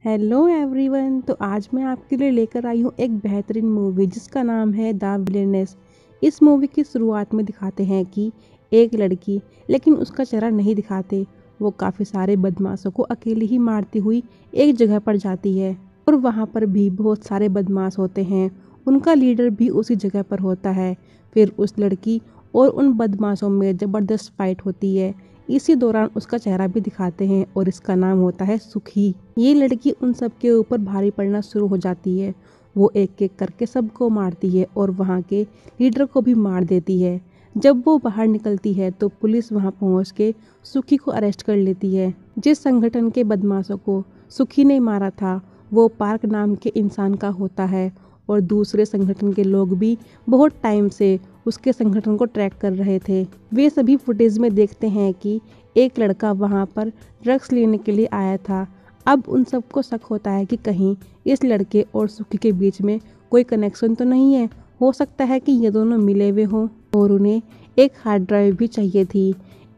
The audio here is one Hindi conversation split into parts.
Hello everyone. तो आज मैं आपके लिए लेकर आई हूँ एक बेहतरीन मूवी जिसका नाम है द विलेनेस। इस मूवी की शुरुआत में दिखाते हैं कि एक लड़की, लेकिन उसका चेहरा नहीं दिखाते, वो काफ़ी सारे बदमाशों को अकेले ही मारती हुई एक जगह पर जाती है और वहाँ पर भी बहुत सारे बदमाश होते हैं। उनका लीडर भी उसी जगह पर होता है। फिर उस लड़की और उन बदमाशों में ज़बरदस्त फाइट होती है। इसी दौरान उसका चेहरा भी दिखाते हैं और इसका नाम होता है सुखी। ये लड़की उन सब के ऊपर भारी पड़ना शुरू हो जाती है। वो एक एक करके सबको मारती है और वहाँ के लीडर को भी मार देती है। जब वो बाहर निकलती है तो पुलिस वहाँ पहुँच के सुखी को अरेस्ट कर लेती है। जिस संगठन के बदमाशों को सुखी ने मारा था वो पार्क नाम के इंसान का होता है और दूसरे संगठन के लोग भी बहुत टाइम से उसके संगठन को ट्रैक कर रहे थे। वे सभी फुटेज में देखते हैं कि एक लड़का वहाँ पर ड्रग्स लेने के लिए आया था। अब उन सबको शक होता है कि कहीं इस लड़के और सुखी के बीच में कोई कनेक्शन तो नहीं है। हो सकता है कि ये दोनों मिले हुए हों और उन्हें एक हार्ड ड्राइव भी चाहिए थी।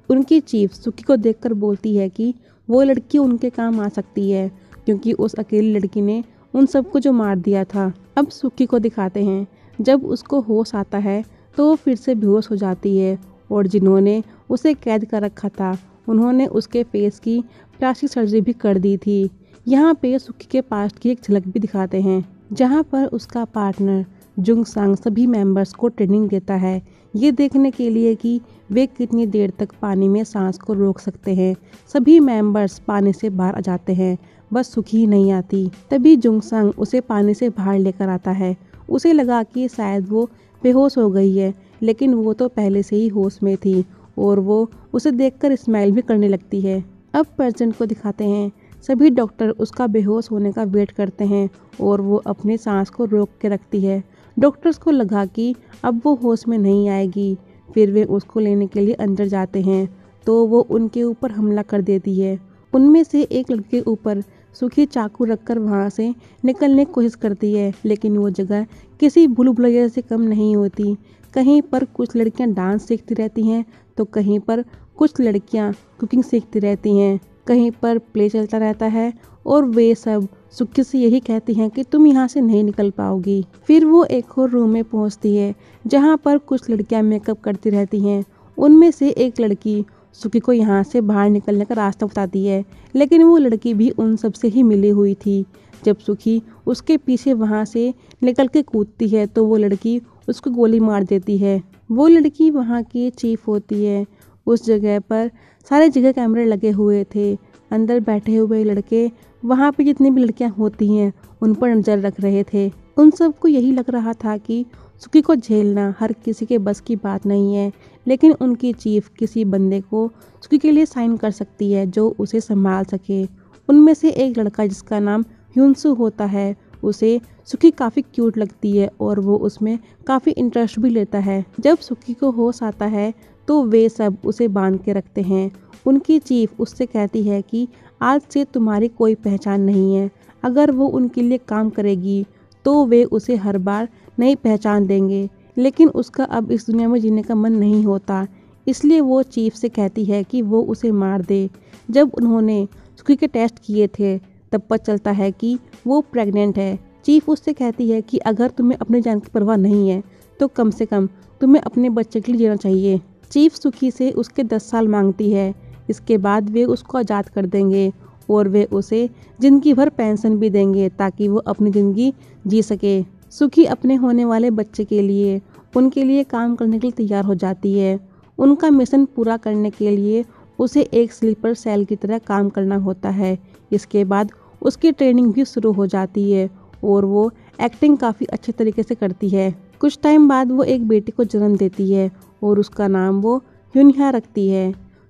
उनकी चीफ सुखी को देखकर बोलती है कि वो लड़की उनके काम आ सकती है क्योंकि उस अकेली लड़की ने उन सबको जो मार दिया था। अब सुखी को दिखाते हैं जब उसको होश आता है तो वो फिर से बेहोश हो जाती है और जिन्होंने उसे कैद कर रखा था उन्होंने उसके फेस की प्लास्टिक सर्जरी भी कर दी थी। यहाँ पे सुखी के पास्ट की एक झलक भी दिखाते हैं जहाँ पर उसका पार्टनर जुंग सांग सभी मेंबर्स को ट्रेनिंग देता है ये देखने के लिए कि वे कितनी देर तक पानी में सांस को रोक सकते हैं। सभी मेंबर्स पानी से बाहर आ जाते हैं, बस सुखी ही नहीं आती। तभी जुंग सांग उसे पानी से बाहर लेकर आता है। उसे लगा कि शायद वो बेहोश हो गई है, लेकिन वो तो पहले से ही होश में थी और वो उसे देखकर स्माइल भी करने लगती है। अब प्रेजेंट को दिखाते हैं। सभी डॉक्टर उसका बेहोश होने का वेट करते हैं और वो अपने सांस को रोक के रखती है। डॉक्टर्स को लगा कि अब वो होश में नहीं आएगी। फिर वे उसको लेने के लिए अंदर जाते हैं तो वो उनके ऊपर हमला कर देती है। उनमें से एक लड़के के ऊपर सुखी चाकू रखकर वहाँ से निकलने की कोशिश करती है, लेकिन वो जगह किसी भूल भुलैया से कम नहीं होती। कहीं पर कुछ लड़कियाँ डांस सीखती रहती हैं तो कहीं पर कुछ लड़कियाँ कुकिंग सीखती रहती हैं। कहीं पर प्ले चलता रहता है और वे सब सुखी से यही कहती हैं कि तुम यहाँ से नहीं निकल पाओगी। फिर वो एक और रूम में पहुँचती है जहाँ पर कुछ लड़कियाँ मेकअप करती रहती हैं। उनमें से एक लड़की सुखी को यहाँ से बाहर निकलने का रास्ता बताती है, लेकिन वो लड़की भी उन सब से ही मिली हुई थी। जब सुखी उसके पीछे वहाँ से निकल के कूदती है तो वो लड़की उसको गोली मार देती है। वो लड़की वहाँ की चीफ होती है। उस जगह पर सारे जगह कैमरे लगे हुए थे। अंदर बैठे हुए लड़के वहाँ पे जितनी भी लड़कियाँ होती हैं उन पर नज़र रख रहे थे। उन सबको यही लग रहा था कि सुखी को झेलना हर किसी के बस की बात नहीं है, लेकिन उनकी चीफ किसी बंदे को सुखी के लिए साइन कर सकती है जो उसे संभाल सके। उनमें से एक लड़का जिसका नाम ह्यूनसू होता है, उसे सुखी काफ़ी क्यूट लगती है और वो उसमें काफ़ी इंटरेस्ट भी लेता है। जब सुखी को होश आता है तो वे सब उसे बांध के रखते हैं। उनकी चीफ उससे कहती है कि आज से तुम्हारी कोई पहचान नहीं है। अगर वो उनके लिए काम करेगी तो वे उसे हर बार नई पहचान देंगे, लेकिन उसका अब इस दुनिया में जीने का मन नहीं होता, इसलिए वो चीफ से कहती है कि वो उसे मार दे। जब उन्होंने सुखी के टेस्ट किए थे तब पता चलता है कि वो प्रेग्नेंट है। चीफ उससे कहती है कि अगर तुम्हें अपनी जान की परवाह नहीं है तो कम से कम तुम्हें अपने बच्चे के लिए जीना चाहिए। चीफ सुखी से उसके 10 साल मांगती है। इसके बाद वे उसको आज़ाद कर देंगे और वे उसे ज़िंदगी भर पेंशन भी देंगे ताकि वो अपनी ज़िंदगी जी सके। सुखी अपने होने वाले बच्चे के लिए उनके लिए काम करने के लिए तैयार हो जाती है। उनका मिशन पूरा करने के लिए उसे एक स्लीपर सेल की तरह काम करना होता है। इसके बाद उसकी ट्रेनिंग भी शुरू हो जाती है और वो एक्टिंग काफ़ी अच्छे तरीके से करती है। कुछ टाइम बाद वो एक बेटी को जन्म देती है और उसका नाम वो ह्यूनहा रखती है।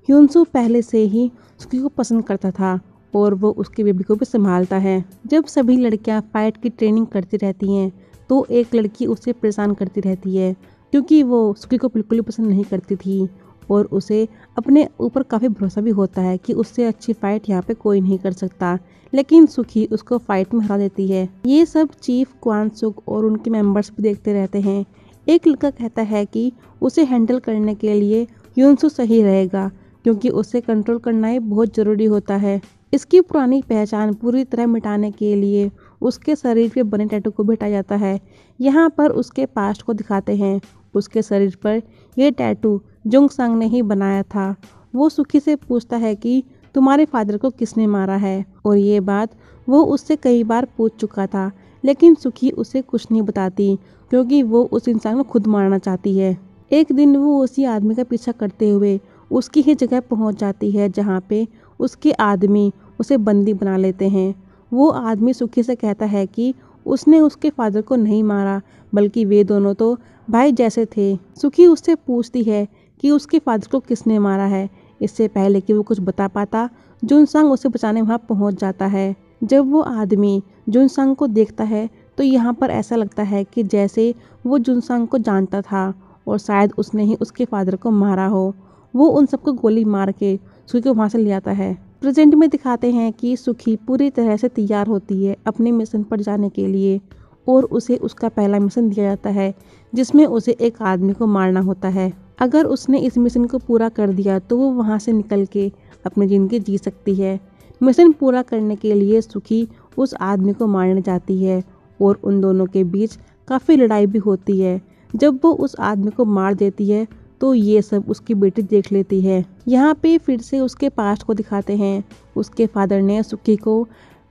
ह्यूनसू पहले से ही सुखी को पसंद करता था और वो उसकी बेबी को भी संभालता है। जब सभी लड़कियां फाइट की ट्रेनिंग करती रहती हैं तो एक लड़की उसे परेशान करती रहती है क्योंकि वो सुखी को बिल्कुल भी पसंद नहीं करती थी और उसे अपने ऊपर काफ़ी भरोसा भी होता है कि उससे अच्छी फाइट यहाँ पे कोई नहीं कर सकता, लेकिन सुखी उसको फाइट में हरा देती है। ये सब चीफ क्वान सुक और उनके मेंबर्स भी देखते रहते हैं। एक लड़का कहता है कि उसे हैंडल करने के लिए ह्यूनसू सही रहेगा क्योंकि उसे कंट्रोल करना ही बहुत ज़रूरी होता है। इसकी पुरानी पहचान पूरी तरह मिटाने के लिए उसके शरीर पे बने टैटू को भी हटाया जाता है। यहाँ पर उसके पास्ट को दिखाते हैं। उसके शरीर पर यह टैटू जुंग सांग ने ही बनाया था। वो सुखी से पूछता है कि तुम्हारे फादर को किसने मारा है, और ये बात वो उससे कई बार पूछ चुका था, लेकिन सुखी उसे कुछ नहीं बताती क्योंकि वो उस इंसान को खुद मारना चाहती है। एक दिन वो उसी आदमी का पीछा करते हुए उसकी ही जगह पहुंच जाती है जहाँ पे उसके आदमी उसे बंदी बना लेते हैं। वो आदमी सुखी से कहता है कि उसने उसके फादर को नहीं मारा, बल्कि वे दोनों तो भाई जैसे थे। सुखी उससे पूछती है कि उसके फादर को किसने मारा है। इससे पहले कि वो कुछ बता पाता, जुनसांग उसे बचाने वहाँ पहुँच जाता है। जब वो आदमी जुनसांग को देखता है तो यहाँ पर ऐसा लगता है कि जैसे वो जुनसांग को जानता था और शायद उसने ही उसके फादर को मारा हो। वो उन सबको गोली मार के सुखी को वहाँ से ले आता है। प्रेजेंट में दिखाते हैं कि सुखी पूरी तरह से तैयार होती है अपने मिशन पर जाने के लिए, और उसे उसका पहला मिशन दिया जाता है जिसमें उसे एक आदमी को मारना होता है। अगर उसने इस मिशन को पूरा कर दिया तो वो वहाँ से निकल के अपनी ज़िंदगी जी सकती है। मिशन पूरा करने के लिए सुखी उस आदमी को मारने जाती है और उन दोनों के बीच काफ़ी लड़ाई भी होती है। जब वो उस आदमी को मार देती है तो ये सब उसकी बेटी देख लेती है। यहाँ पे फिर से उसके पास्ट को दिखाते हैं। उसके फादर ने सुखी को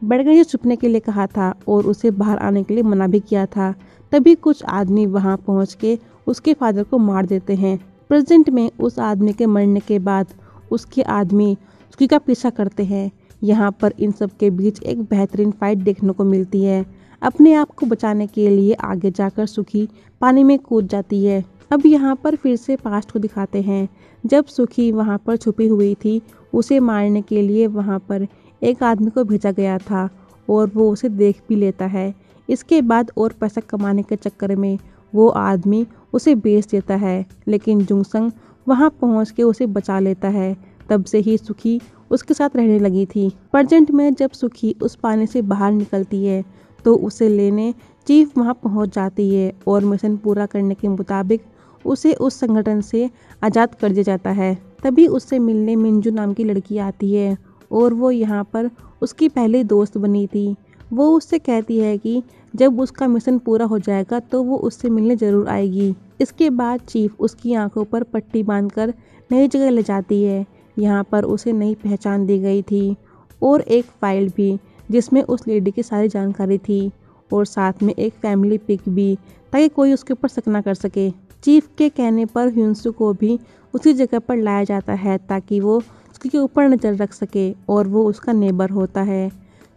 बैठकर से छुपने के लिए कहा था और उसे बाहर आने के लिए मना भी किया था। तभी कुछ आदमी वहाँ पहुँच के उसके फादर को मार देते हैं। प्रेजेंट में उस आदमी के मरने के बाद उसके आदमी सुखी का पीछा करते हैं। यहाँ पर इन सब के बीच एक बेहतरीन फाइट देखने को मिलती है। अपने आप को बचाने के लिए आगे जाकर सुखी पानी में कूद जाती है। अब यहाँ पर फिर से पास्ट को दिखाते हैं। जब सुखी वहाँ पर छुपी हुई थी, उसे मारने के लिए वहाँ पर एक आदमी को भेजा गया था और वो उसे देख भी लेता है। इसके बाद और पैसा कमाने के चक्कर में वो आदमी उसे बेच देता है, लेकिन जुंगसंग वहाँ पहुँच के उसे बचा लेता है। तब से ही सुखी उसके साथ रहने लगी थी। प्रेजेंट में जब सुखी उस पानी से बाहर निकलती है तो उसे लेने चीफ वहाँ पहुँच जाती है और मिशन पूरा करने के मुताबिक उसे उस संगठन से आज़ाद कर दिया जाता है। तभी उससे मिलने मिंजू नाम की लड़की आती है और वो यहाँ पर उसकी पहली दोस्त बनी थी। वो उससे कहती है कि जब उसका मिशन पूरा हो जाएगा तो वो उससे मिलने ज़रूर आएगी। इसके बाद चीफ उसकी आंखों पर पट्टी बांधकर नई जगह ले जाती है। यहाँ पर उसे नई पहचान दी गई थी और एक फाइल भी जिसमें उस लेडी की सारी जानकारी थी, और साथ में एक फैमिली पिक भी, ताकि कोई उसके ऊपर शक ना कर सके। चीफ के कहने पर ह्यूनसू को भी उसी जगह पर लाया जाता है ताकि वो उसके ऊपर नज़र रख सके, और वो उसका नेबर होता है।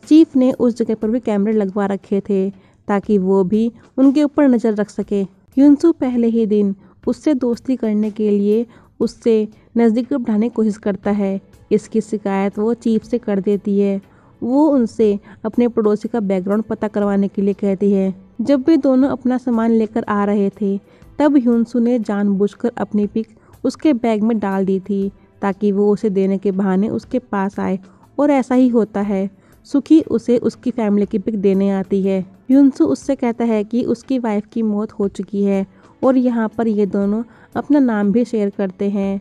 चीफ ने उस जगह पर भी कैमरे लगवा रखे थे ताकि वो भी उनके ऊपर नज़र रख सके। ह्यूनसू पहले ही दिन उससे दोस्ती करने के लिए उससे नज़दीक बढ़ाने की कोशिश करता है। इसकी शिकायत वो चीफ से कर देती है। वो उनसे अपने पड़ोसी का बैकग्राउंड पता करवाने के लिए कहती है। जब वे दोनों अपना सामान लेकर आ रहे थे तब ह्यूनसू ने जानबूझकर अपनी पिक उसके बैग में डाल दी थी ताकि वो उसे देने के बहाने उसके पास आए, और ऐसा ही होता है। सुखी उसे उसकी फैमिली की पिक देने आती है। ह्यूनसू उससे कहता है कि उसकी वाइफ की मौत हो चुकी है और यहाँ पर ये दोनों अपना नाम भी शेयर करते हैं।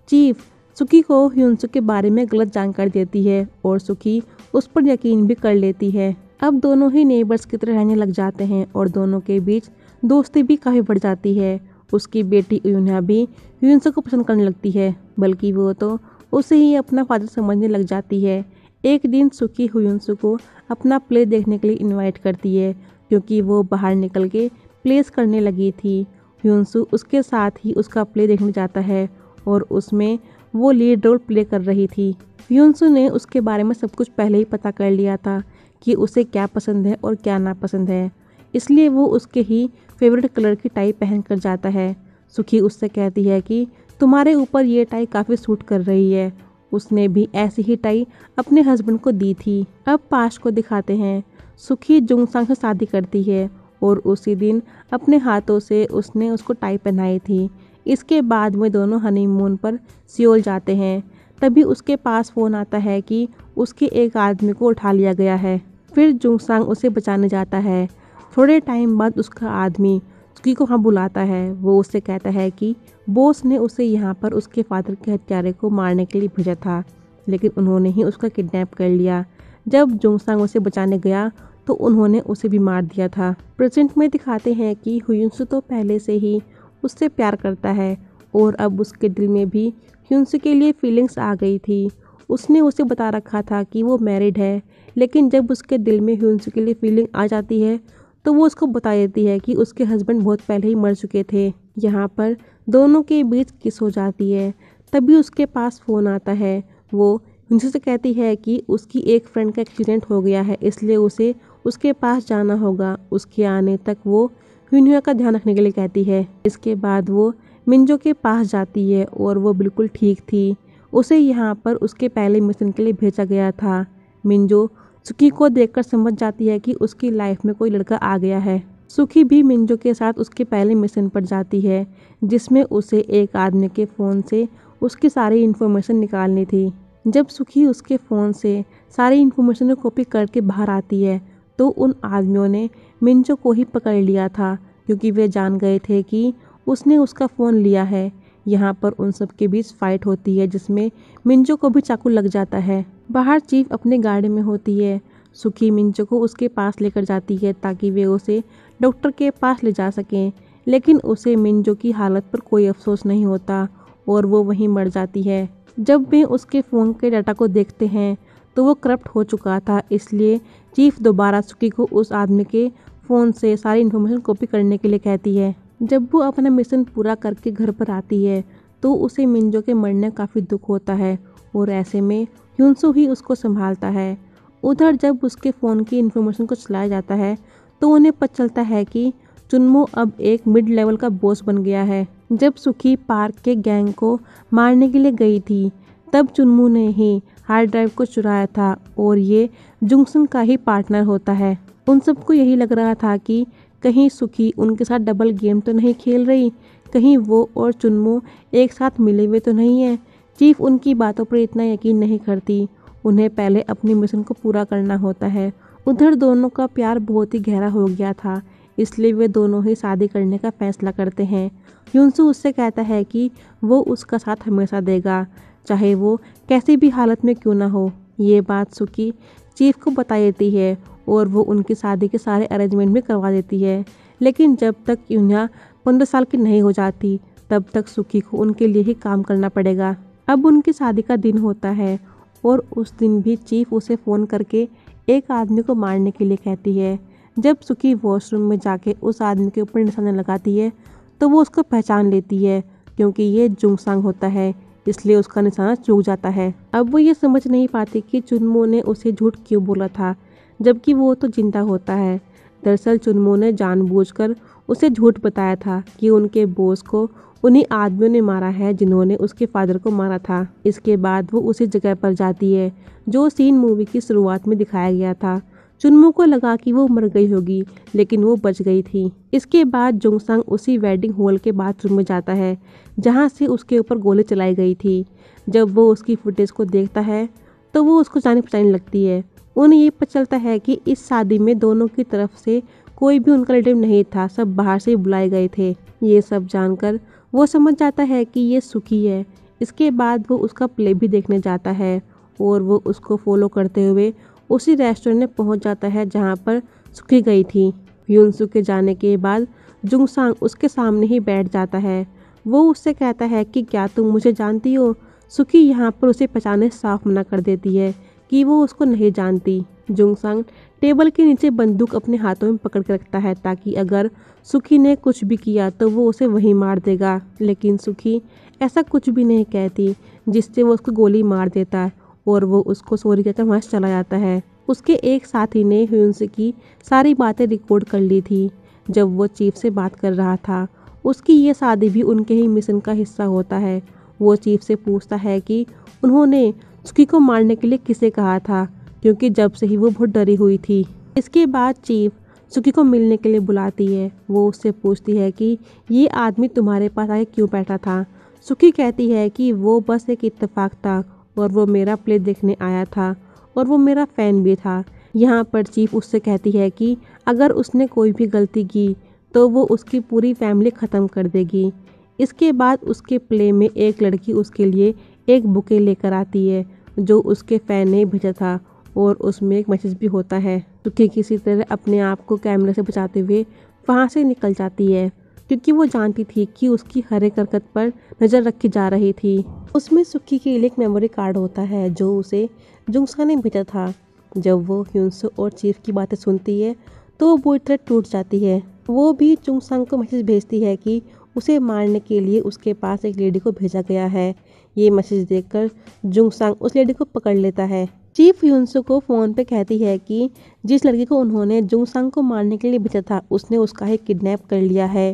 चीफ सुखी को ह्यूनसू के बारे में गलत जानकारी देती है और सुखी उस पर यकीन भी कर लेती है। अब दोनों ही नेबर्स की तरह रहने लग जाते हैं और दोनों के बीच दोस्ती भी काफ़ी बढ़ जाती है। उसकी बेटी यूना भी ह्यूनसू को पसंद करने लगती है, बल्कि वो तो उसे ही अपना फादर समझने लग जाती है। एक दिन सुखी ह्यूनसू को अपना प्ले देखने के लिए इनवाइट करती है क्योंकि वो बाहर निकल के प्लेस करने लगी थी। ह्यूनसू उसके साथ ही उसका प्ले देखने जाता है और उसमें वो लीड रोल प्ले कर रही थी। ह्यूनसू ने उसके बारे में सब कुछ पहले ही पता कर लिया था कि उसे क्या पसंद है और क्या नापसंद है, इसलिए वो उसके ही फेवरेट कलर की टाई पहन कर जाता है। सुखी उससे कहती है कि तुम्हारे ऊपर ये टाई काफ़ी सूट कर रही है। उसने भी ऐसी ही टाई अपने हस्बैंड को दी थी। अब पास्ट को दिखाते हैं। सुखी जुंगसांग से शादी करती है और उसी दिन अपने हाथों से उसने उसको टाई पहनाई थी। इसके बाद वे दोनों हनीमून पर सियोल जाते हैं। तभी उसके पास फ़ोन आता है कि उसके एक आदमी को उठा लिया गया है। फिर जुंगसांग उसे बचाने जाता है। थोड़े टाइम बाद उसका आदमी सुखी को वहाँ बुलाता है। वो उससे कहता है कि बॉस ने उसे यहाँ पर उसके फादर के हत्यारे को मारने के लिए भेजा था। लेकिन उन्होंने ही उसका किडनैप कर लिया। जब जोंगसांग उसे बचाने गया तो उन्होंने उसे भी मार दिया था। प्रेजेंट में दिखाते हैं कि ह्यूनसू तो पहले से ही उससे प्यार करता है और अब उसके दिल में भी ह्यूनसू के लिए फीलिंग्स आ गई थी। उसने उसे बता रखा था कि वो मैरिड है, लेकिन जब उसके दिल में ह्यूनसू के लिए फीलिंग आ जाती है तो वो उसको बता देती है कि उसके हस्बैंड बहुत पहले ही मर चुके थे। यहाँ पर दोनों के बीच किस हो जाती है। तभी उसके पास फ़ोन आता है। वो ह्यूनसू से कहती है कि उसकी एक फ्रेंड का एक्सीडेंट हो गया है, इसलिए उसे उसके पास जाना होगा। उसके आने तक वो ह्यूनह्यू का ध्यान रखने के लिए कहती है। इसके बाद वो मिंजो के पास जाती है और वो बिल्कुल ठीक थी। उसे यहाँ पर उसके पहले मिशन के लिए भेजा गया था। मिंजो सुखी को देखकर समझ जाती है कि उसकी लाइफ में कोई लड़का आ गया है। सुखी भी मिंजो के साथ उसके पहले मिशन पर जाती है, जिसमें उसे एक आदमी के फ़ोन से उसकी सारी इन्फॉर्मेशन निकालनी थी। जब सुखी उसके फ़ोन से सारी इन्फॉर्मेशन को कॉपी करके बाहर आती है तो उन आदमियों ने मिंजो को ही पकड़ लिया था, क्योंकि वे जान गए थे कि उसने उसका फ़ोन लिया है। यहाँ पर उन सब के बीच फाइट होती है, जिसमें मिंजो को भी चाकू लग जाता है। बाहर चीफ अपने गाड़ी में होती है। सुखी मिंजो को उसके पास लेकर जाती है ताकि वे उसे डॉक्टर के पास ले जा सकें, लेकिन उसे मिंजो की हालत पर कोई अफसोस नहीं होता और वो वहीं मर जाती है। जब वे उसके फ़ोन के डाटा को देखते हैं तो वो करप्ट हो चुका था, इसलिए चीफ दोबारा सुखी को उस आदमी के फ़ोन से सारी इन्फॉर्मेशन कॉपी करने के लिए कहती है। जब वो अपना मिशन पूरा करके घर पर आती है तो उसे मिंजो के मरने काफ़ी दुख होता है और ऐसे में ह्यूनसू ही उसको संभालता है। उधर जब उसके फ़ोन की इन्फॉर्मेशन को चलाया जाता है तो उन्हें पता चलता है कि चुनमो अब एक मिड लेवल का बॉस बन गया है। जब सुखी पार्क के गैंग को मारने के लिए गई थी तब चुनमो ने ही हार्ड ड्राइव को चुराया था और ये जुंगसंग का ही पार्टनर होता है। उन सबको यही लग रहा था कि कहीं सुखी उनके साथ डबल गेम तो नहीं खेल रही, कहीं वो और चुनमो एक साथ मिले हुए तो नहीं है। चीफ उनकी बातों पर इतना यकीन नहीं करती, उन्हें पहले अपने मिशन को पूरा करना होता है। उधर दोनों का प्यार बहुत ही गहरा हो गया था, इसलिए वे दोनों ही शादी करने का फैसला करते हैं। ह्यूनसू उससे कहता है कि वो उसका साथ हमेशा देगा, चाहे वो कैसी भी हालत में क्यों ना हो। ये बात सुखी चीफ को बता देती है और वो उनकी शादी के सारे अरेंजमेंट भी करवा देती है। लेकिन जब तक यून्या 15 साल की नहीं हो जाती तब तक सुखी को उनके लिए ही काम करना पड़ेगा। अब उनकी शादी का दिन होता है और उस दिन भी चीफ उसे फ़ोन करके एक आदमी को मारने के लिए कहती है। जब सुखी वॉशरूम में जाके उस आदमी के ऊपर निशाना लगाती है तो वो उसको पहचान लेती है, क्योंकि ये जुंगसांग होता है, इसलिए उसका निशाना चूक जाता है। अब वो ये समझ नहीं पाती कि चुनमो ने उसे झूठ क्यों बोला था, जबकि वो तो जिंदा होता है। दरअसल चुनमो ने जानबूझकर उसे झूठ बताया था कि उनके बॉस को उन्हीं आदमियों ने मारा है जिन्होंने उसके फादर को मारा था। इसके बाद वो उसी जगह पर जाती है जो सीन मूवी की शुरुआत में दिखाया गया था। चुनमो को लगा कि वो मर गई होगी, लेकिन वो बच गई थी। इसके बाद जुंगसांग उसी वेडिंग हॉल के बाथरूम में जाता है जहाँ से उसके ऊपर गोली चलाई गई थी। जब वो उसकी फुटेज को देखता है तो वो उसको जाने पहचाने लगती है। उन्हें ये पता चलता है कि इस शादी में दोनों की तरफ से कोई भी उनका रिलेटिव नहीं था, सब बाहर से बुलाए गए थे। ये सब जानकर वो समझ जाता है कि ये सुखी है। इसके बाद वो उसका प्ले भी देखने जाता है और वो उसको फॉलो करते हुए उसी रेस्टोरेंट में पहुंच जाता है जहां पर सुखी गई थी। ह्यूनसू के जाने के बाद जुंगसांग उसके सामने ही बैठ जाता है। वो उससे कहता है कि क्या तुम मुझे जानती हो। सुखी यहाँ पर उसे पहचाने साफ मना कर देती है कि वो उसको नहीं जानती। जुंगसांग टेबल के नीचे बंदूक अपने हाथों में पकड़ के रखता है ताकि अगर सुखी ने कुछ भी किया तो वो उसे वहीं मार देगा, लेकिन सुखी ऐसा कुछ भी नहीं कहती, जिससे वो उसको गोली मार देता है और वो उसको सॉरी कहकर वहाँ से चला जाता है। उसके एक साथी ने ह्यूनसू की सारी बातें रिकॉर्ड कर ली थी जब वो चीफ से बात कर रहा था। उसकी ये शादी भी उनके ही मिशन का हिस्सा होता है। वो चीफ से पूछता है कि उन्होंने सुखी को मारने के लिए किसे कहा था, क्योंकि जब से ही वो बहुत डरी हुई थी। इसके बाद चीफ सुखी को मिलने के लिए बुलाती है। वो उससे पूछती है कि ये आदमी तुम्हारे पास आके क्यों बैठा था। सुखी कहती है कि वो बस एक इत्तेफाक था और वो मेरा प्ले देखने आया था और वो मेरा फ़ैन भी था। यहाँ पर चीफ उससे कहती है कि अगर उसने कोई भी गलती की तो वो उसकी पूरी फैमिली ख़त्म कर देगी। इसके बाद उसके प्ले में एक लड़की उसके लिए एक बुके लेकर आती है। जो उसके फ़ैन ने भेजा था और उसमें एक मैसेज भी होता है। सुखी किसी तरह अपने आप को कैमरे से बचाते हुए वहाँ से निकल जाती है, क्योंकि वो जानती थी कि उसकी हर एक हरकत पर नज़र रखी जा रही थी। उसमें सुखी के लिए एक मेमोरी कार्ड होता है जो उसे जुंगसा ने भेजा था। जब वो ह्यूनसो और चीफ की बातें सुनती है तो वो बुरी तरह टूट जाती है। वो भी जुंगसांग को मैसेज भेजती है कि उसे मारने के लिए उसके पास एक लेडी को भेजा गया है। ये मैसेज देखकर जुंगसांग उस लेडी को पकड़ लेता है। चीफ ह्यूनसो को फ़ोन पे कहती है कि जिस लड़की को उन्होंने जुंगसांग को मारने के लिए भेजा था उसने उसका ही किडनैप कर लिया है।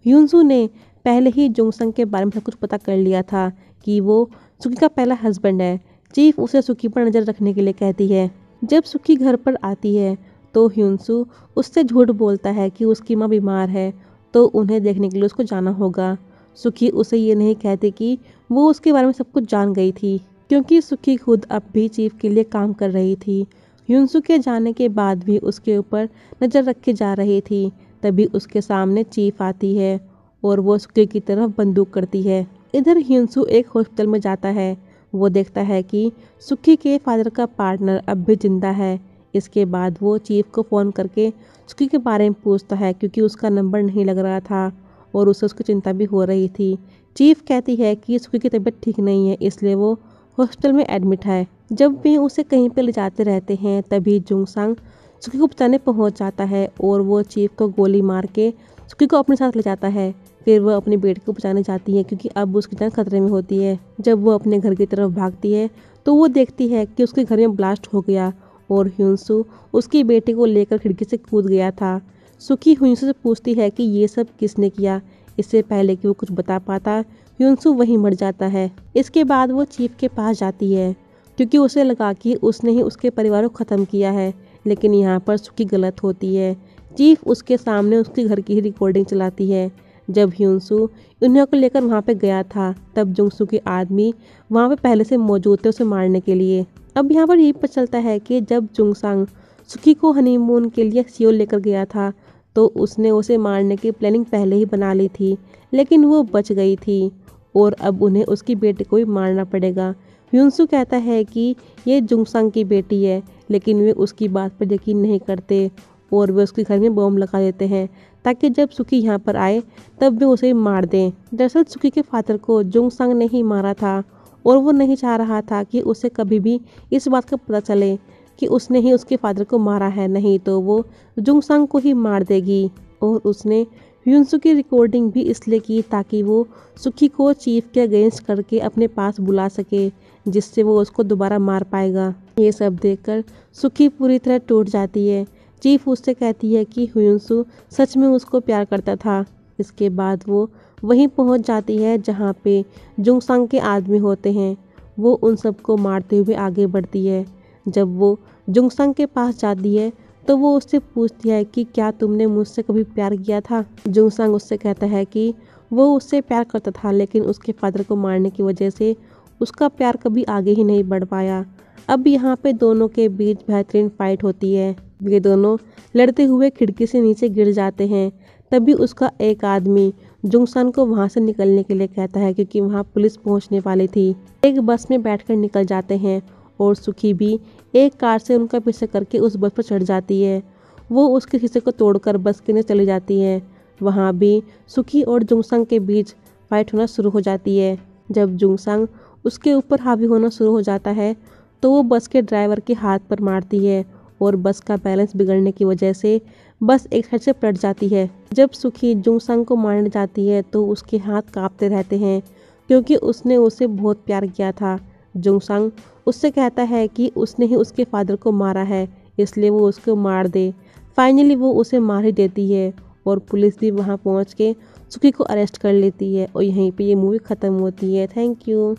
ह्यूनसो ने पहले ही जुंगसांग के बारे में सब कुछ पता कर लिया था कि वो सुकी का पहला हस्बैंड है। चीफ उसे सुकी पर नज़र रखने के लिए कहती है। जब सुकी घर पर आती है तो ह्यूनसो उससे झूठ बोलता है कि उसकी माँ बीमार है तो उन्हें देखने के लिए उसको जाना होगा। सुकी उसे ये नहीं कहती कि वो उसके बारे में सब कुछ जान गई थी, क्योंकि सुकी खुद अब भी चीफ के लिए काम कर रही थी। ह्यूनसो के जाने के बाद भी उसके ऊपर नज़र रखी जा रही थी। तभी उसके सामने चीफ आती है और वो सुकी की तरफ बंदूक करती है। इधर ह्यूनसो एक हॉस्पिटल में जाता है। वो देखता है कि सुकी के फादर का पार्टनर अब भी जिंदा है। इसके बाद वो चीफ को फ़ोन करके सुकी के बारे में पूछता है, क्योंकि उसका नंबर नहीं लग रहा था और उसे उसकी चिंता भी हो रही थी। चीफ कहती है कि सुकी की तबीयत ठीक नहीं है, इसलिए वो हॉस्पिटल में एडमिट है। जब भी उसे कहीं पर ले जाते रहते हैं तभी जुंगसांग सुकी को बचाने पहुंच जाता है और वो चीफ को गोली मार के सुकी को अपने साथ ले जाता है। फिर वह अपने बेटे को बचाने जाती है, क्योंकि अब उसकी जान खतरे में होती है। जब वो अपने घर की तरफ भागती है तो वो देखती है कि उसके घर में ब्लास्ट हो गया और ह्यूनसो उसकी बेटे को लेकर खिड़की से कूद गया था। सुकी ह्यूनसो से पूछती है कि ये सब किसने किया। इससे पहले कि वो कुछ बता पाता ह्यूनसो वहीं मर जाता है। इसके बाद वो चीफ के पास जाती है, क्योंकि उसे लगा कि उसने ही उसके परिवार को ख़त्म किया है। लेकिन यहाँ पर सुकी गलत होती है। चीफ उसके सामने उसके घर की ही रिकॉर्डिंग चलाती है। जब ह्यूनसो उन्हें को लेकर वहाँ पे गया था तब जुंगसू के आदमी वहाँ पे पहले से मौजूद थे उसे मारने के लिए। अब यहाँ पर यही पता चलता है कि जब जुंगसांग सुकी को हनीमून के लिए सियोल लेकर गया था तो उसने उसे मारने की प्लानिंग पहले ही बना ली थी, लेकिन वो बच गई थी और अब उन्हें उसकी बेटी को भी मारना पड़ेगा। ह्यूनसू कहता है कि ये जुंगसांग की बेटी है, लेकिन वे उसकी बात पर यकीन नहीं करते और वे उसके घर में बॉम्ब लगा देते हैं ताकि जब सुकी यहाँ पर आए तब वे उसे मार दें। दरअसल सुकी के फादर को जुंगसांग ने ही मारा था और वो नहीं चाह रहा था कि उसे कभी भी इस बात का पता चले कि उसने ही उसके फादर को मारा है, नहीं तो वो जुंगसांग को ही मार देगी। और उसने ह्यूनसो की रिकॉर्डिंग भी इसलिए की ताकि वो सुकी को चीफ के अगेंस्ट करके अपने पास बुला सके, जिससे वो उसको दोबारा मार पाएगा। ये सब देखकर सुकी पूरी तरह टूट जाती है। चीफ उससे कहती है कि ह्यूनसो सच में उसको प्यार करता था। इसके बाद वो वहीं पहुंच जाती है जहां पे जुंगसांग के आदमी होते हैं। वो उन सबको मारते हुए आगे बढ़ती है। जब वो जुंगसांग के पास जाती है तो वो उससे पूछती है कि क्या तुमने मुझसे कभी प्यार किया था। जुंगसांग उससे कहता है कि वो उससे प्यार करता था, लेकिन उसके फादर को मारने की वजह से उसका प्यार कभी आगे ही नहीं बढ़ पाया। अब यहाँ पे दोनों के बीच बेहतरीन फाइट होती है। ये दोनों लड़ते हुए खिड़की से नीचे गिर जाते हैं। तभी उसका एक आदमी जुंगसान को वहाँ से निकलने के लिए कहता है, क्योंकि वहाँ पुलिस पहुँचने वाली थी। एक बस में बैठकर निकल जाते हैं और सुखी भी एक कार से उनका पीछा करके उस बस पर चढ़ जाती है। वो उसके शीशे को तोड़कर बस के नीचे चली जाती है। वहाँ भी सुखी और जुंगसांग के बीच फाइट होना शुरू हो जाती है। जब जुंगसांग उसके ऊपर हावी होना शुरू हो जाता है तो वो बस के ड्राइवर के हाथ पर मारती है और बस का बैलेंस बिगड़ने की वजह से बस एक साइड से पलट जाती है। जब सुखी जुंगसांग को मारने जाती है तो उसके हाथ कांपते रहते हैं, क्योंकि उसने उसे बहुत प्यार किया था। जुंगसांग उससे कहता है कि उसने ही उसके फादर को मारा है, इसलिए वो उसको मार दे। फाइनली वो उसे मार ही देती है और पुलिस भी वहाँ पहुँच के सुखी को अरेस्ट कर लेती है और यहीं पे ये मूवी ख़त्म होती है। Thank you.